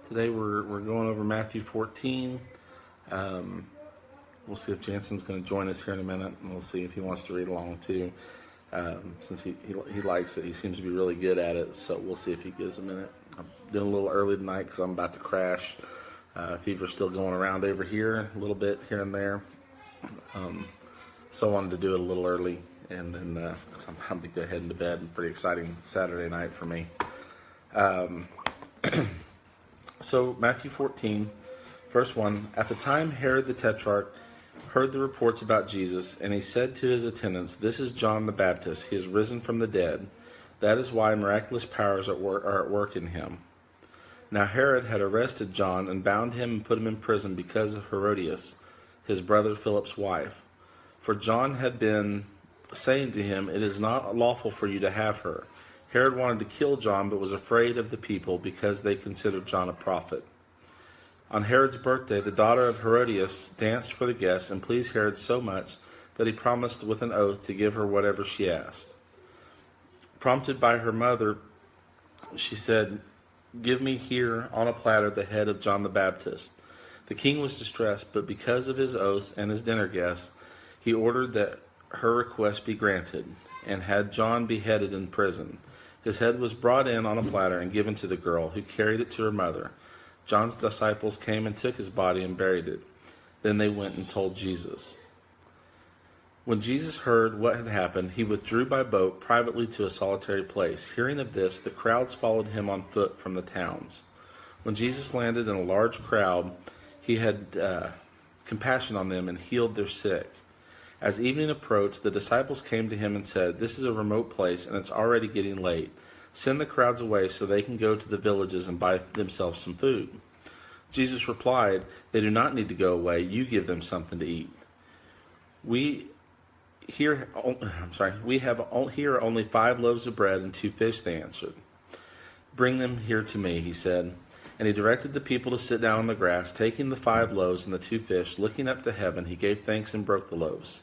Today we're going over Matthew 14. We'll see if Jansen's going to join us here in a minute, and we'll see if he wants to read along too. Since he likes it, he seems to be really good at it, so we'll see if he gives a minute. I'm doing a little early tonight because I'm about to crash. Fever's still going around over here, a little bit here and there. So I wanted to do it a little early, and then I'm going to go heading to bed. Pretty exciting Saturday night for me. So Matthew 14, verse 1, At the time Herod the Tetrarch heard the reports about Jesus, and he said to his attendants, This is John the Baptist. He is risen from the dead. That is why miraculous powers are at work in him. Now Herod had arrested John and bound him and put him in prison because of Herodias, his brother Philip's wife. For John had been saying to him, It is not lawful for you to have her. Herod wanted to kill John, but was afraid of the people because they considered John a prophet. On Herod's birthday, the daughter of Herodias danced for the guests and pleased Herod so much that he promised with an oath to give her whatever she asked. Prompted by her mother, she said, Give me here on a platter the head of John the Baptist. The king was distressed, but because of his oaths and his dinner guests, he ordered that her request be granted, and had John beheaded in prison. His head was brought in on a platter and given to the girl, who carried it to her mother. John's disciples came and took his body and buried it. Then they went and told Jesus. When Jesus heard what had happened, he withdrew by boat privately to a solitary place. Hearing of this, the crowds followed him on foot from the towns. When Jesus landed in a large crowd, he had compassion on them and healed their sick. As evening approached, the disciples came to him and said, This is a remote place, and it's already getting late. Send the crowds away so they can go to the villages and buy themselves some food. Jesus replied, They do not need to go away. You give them something to eat. We have here only 5 loaves of bread and 2 fish, they answered. Bring them here to me, he said. And he directed the people to sit down on the grass. Taking the 5 loaves and the 2 fish, looking up to heaven, he gave thanks and broke the loaves.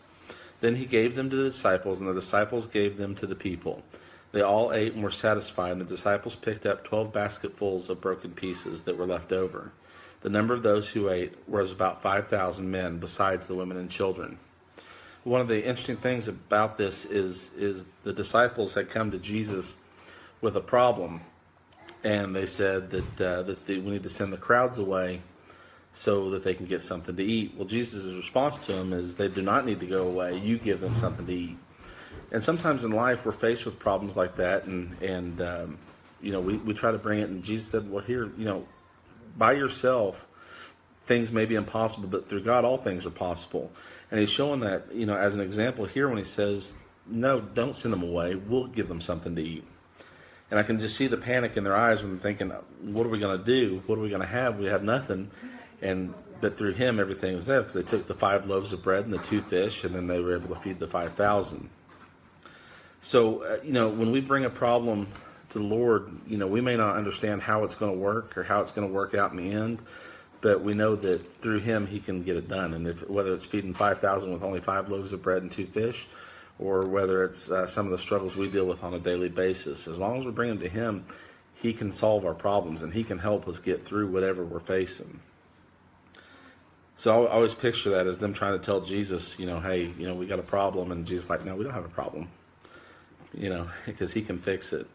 Then he gave them to the disciples, and the disciples gave them to the people. They all ate and were satisfied, and the disciples picked up 12 basketfuls of broken pieces that were left over. The number of those who ate was about 5,000 men, besides the women and children. One of the interesting things about this is the disciples had come to Jesus with a problem, and they said that we need to send the crowds away so that they can get something to eat. Well, Jesus' response to them is, they do not need to go away. You give them something to eat. And sometimes in life we're faced with problems like that, and we try to bring it, and Jesus said, well, here, by yourself things may be impossible, but through God all things are possible. And he's showing that, as an example here when he says, no, don't send them away. We'll give them something to eat. And I can just see the panic in their eyes when they're thinking, what are we going to do? What are we going to have? We have nothing. But through him, everything was there, because they took the 5 loaves of bread and the 2 fish, and then they were able to feed the 5,000. So, when we bring a problem to the Lord, we may not understand how it's going to work or how it's going to work out in the end, but we know that through him, he can get it done. And whether it's feeding 5,000 with only 5 loaves of bread and 2 fish, or whether it's some of the struggles we deal with on a daily basis, as long as we bring them to him, he can solve our problems, and he can help us get through whatever we're facing. So I always picture that as them trying to tell Jesus, hey, we got a problem, and Jesus like, no, we don't have a problem, because he can fix it.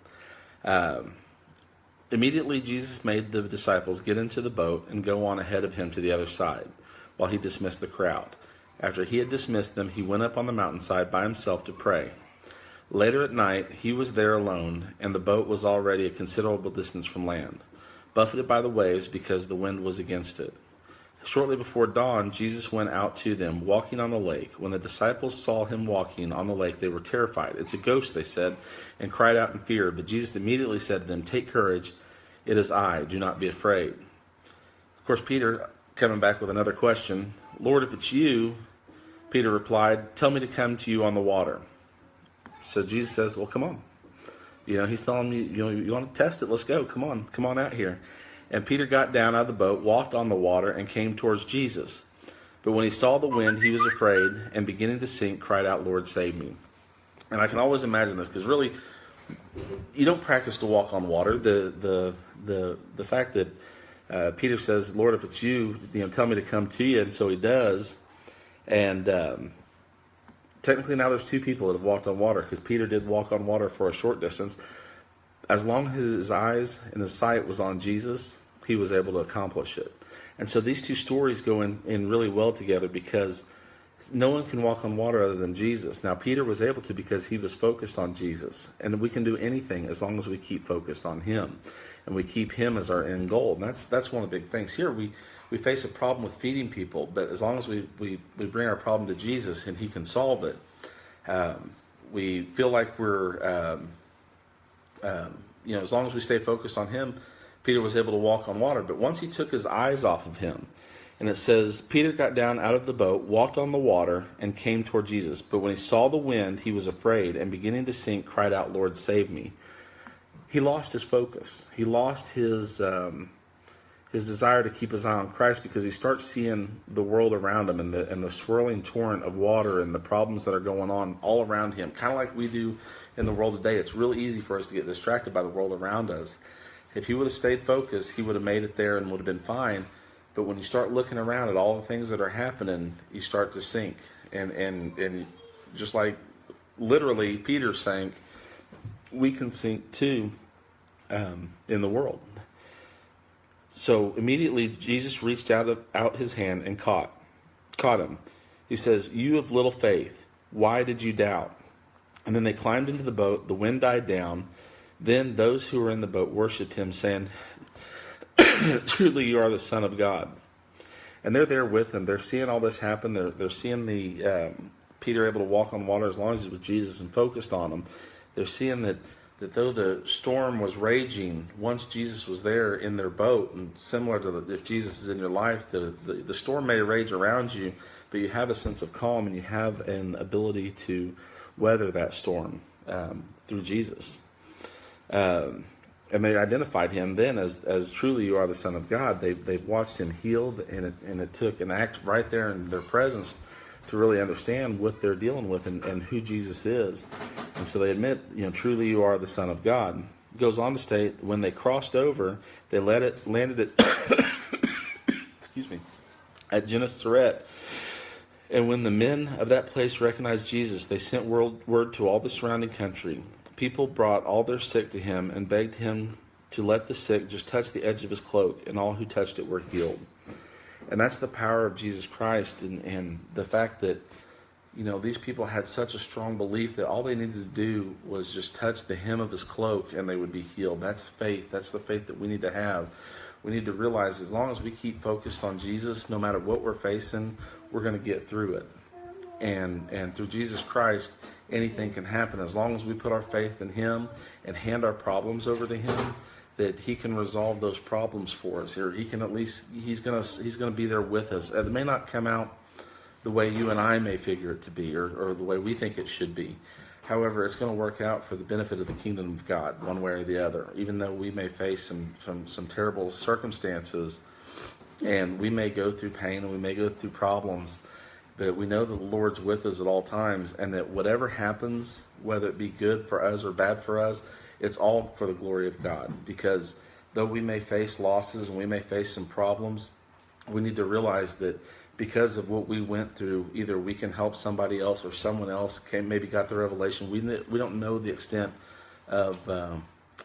Immediately Jesus made the disciples get into the boat and go on ahead of him to the other side, while he dismissed the crowd. After he had dismissed them, he went up on the mountainside by himself to pray. Later at night, he was there alone, and the boat was already a considerable distance from land, buffeted by the waves because the wind was against it. Shortly before dawn, Jesus went out to them, walking on the lake. When the disciples saw him walking on the lake, they were terrified. It's a ghost, they said, and cried out in fear. But Jesus immediately said to them, Take courage, it is I, do not be afraid. Of course, Peter, coming back with another question, Lord, if it's you, Peter replied, Tell me to come to you on the water. So Jesus says, well, come on. He's telling you, you want to test it? Let's go. Come on out here. And Peter got down out of the boat, walked on the water, and came towards Jesus. But when he saw the wind, he was afraid, and beginning to sink, cried out, Lord, save me. And I can always imagine this, because really, you don't practice to walk on water. The fact that Peter says, Lord, if it's you, tell me to come to you. And so he does. And technically now there's two people that have walked on water, because Peter did walk on water for a short distance. As long as his eyes and his sight was on Jesus, he was able to accomplish it. And so these two stories go in really well together, because no one can walk on water other than Jesus. Now, Peter was able to because he was focused on Jesus. And we can do anything as long as we keep focused on him. And we keep him as our end goal. And that's one of the big things. Here we face a problem with feeding people. But as long as we bring our problem to Jesus and he can solve it, we feel like we're, as long as we stay focused on him, Peter was able to walk on water. But once he took his eyes off of him, and it says, Peter got down out of the boat, walked on the water, and came toward Jesus. But when he saw the wind, he was afraid, and beginning to sink, cried out, Lord, save me. He lost his focus. He lost his desire to keep his eye on Christ, because he starts seeing the world around him and the swirling torrent of water and the problems that are going on all around him. Kind of like we do in the world today. It's really easy for us to get distracted by the world around us. If he would have stayed focused, he would have made it there and would have been fine. But when you start looking around at all the things that are happening, you start to sink. And just like literally Peter sank, we can sink too in the world. So immediately Jesus reached out his hand and caught him. He says, you have little faith, why did you doubt? And then they climbed into the boat, the wind died down. Then those who were in the boat worshipped him, saying, truly you are the Son of God. And they're there with him. They're seeing all this happen. They're seeing Peter able to walk on water as long as he was Jesus and focused on him. They're seeing that though the storm was raging, once Jesus was there in their boat, and similar to if Jesus is in your life, the storm may rage around you, but you have a sense of calm and you have an ability to weather that storm through Jesus. And they identified him then as truly you are the Son of God. They've watched him healed, and it took an act right there in their presence to really understand what they're dealing with and who Jesus is. And so they admit, truly you are the Son of God. It goes on to state, when they crossed over, they landed at, excuse me, at Gennesaret. And when the men of that place recognized Jesus, they sent word to all the surrounding country. People brought all their sick to him and begged him to let the sick just touch the edge of his cloak, and all who touched it were healed. And that's the power of Jesus Christ, and the fact that, these people had such a strong belief that all they needed to do was just touch the hem of his cloak and they would be healed. That's faith. That's the faith that we need to have. We need to realize as long as we keep focused on Jesus, no matter what we're facing, we're going to get through it. And through Jesus Christ, anything can happen as long as we put our faith in him and hand our problems over to him, that he can resolve those problems for us, or he can at least, he's going to be there with us. It may not come out the way you and I may figure it to be, or the way we think it should be. However, it's going to work out for the benefit of the kingdom of God, one way or the other. Even though we may face some terrible circumstances, and we may go through pain, and we may go through problems, but we know that the Lord's with us at all times, and that whatever happens, whether it be good for us or bad for us, it's all for the glory of God. Because though we may face losses and we may face some problems, we need to realize that because of what we went through, either we can help somebody else, or someone else maybe got the revelation. We don't know the extent of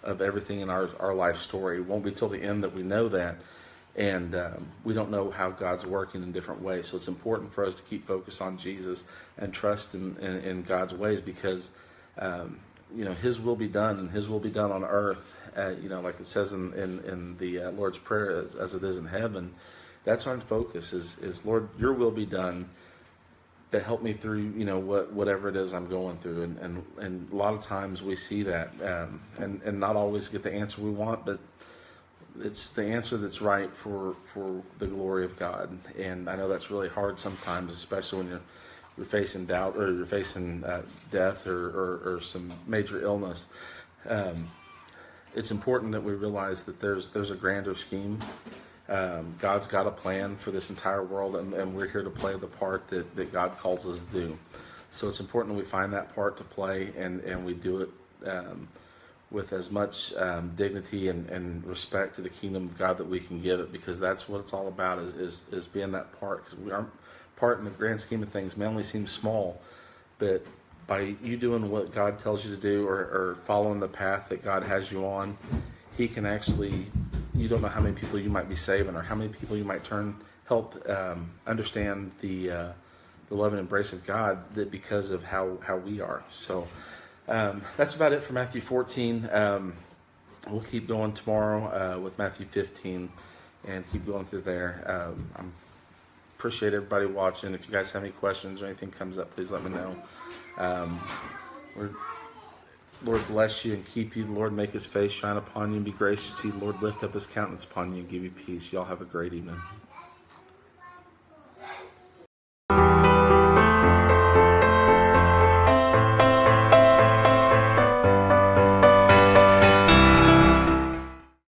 everything in our life story. It won't be till the end that we know that. And we don't know how God's working in different ways. So it's important for us to keep focused on Jesus and trust in God's ways, because his will be done, and his will be done on earth, like it says in the Lord's Prayer, as it is in heaven. That's our focus is Lord, your will be done, to help me through whatever it is I'm going through. And a lot of times we see that and not always get the answer we want, but it's the answer that's right for the glory of God. And I know that's really hard sometimes, especially when you're facing doubt, or you're facing death or some major illness. It's important that we realize that there's a grander scheme. God's got a plan for this entire world, and we're here to play the part that God calls us to do. So it's important that we find that part to play, and we do it with as much dignity and respect to the kingdom of God that we can give it, because that's what it's all about, is being that part. Because our part in the grand scheme of things may only seem small, but by you doing what God tells you to do, or following the path that God has you on, He can actually, you don't know how many people you might be saving, or how many people you might help understand the love and embrace of God, that because of how we are. So that's about it for Matthew 14. We'll keep going tomorrow with Matthew 15 and keep going through there. I appreciate everybody watching. If you guys have any questions or anything comes up, please let me know. Lord bless you and keep you. The Lord make His face shine upon you and be gracious to you. The Lord lift up His countenance upon you and give you peace. Y'all have a great evening.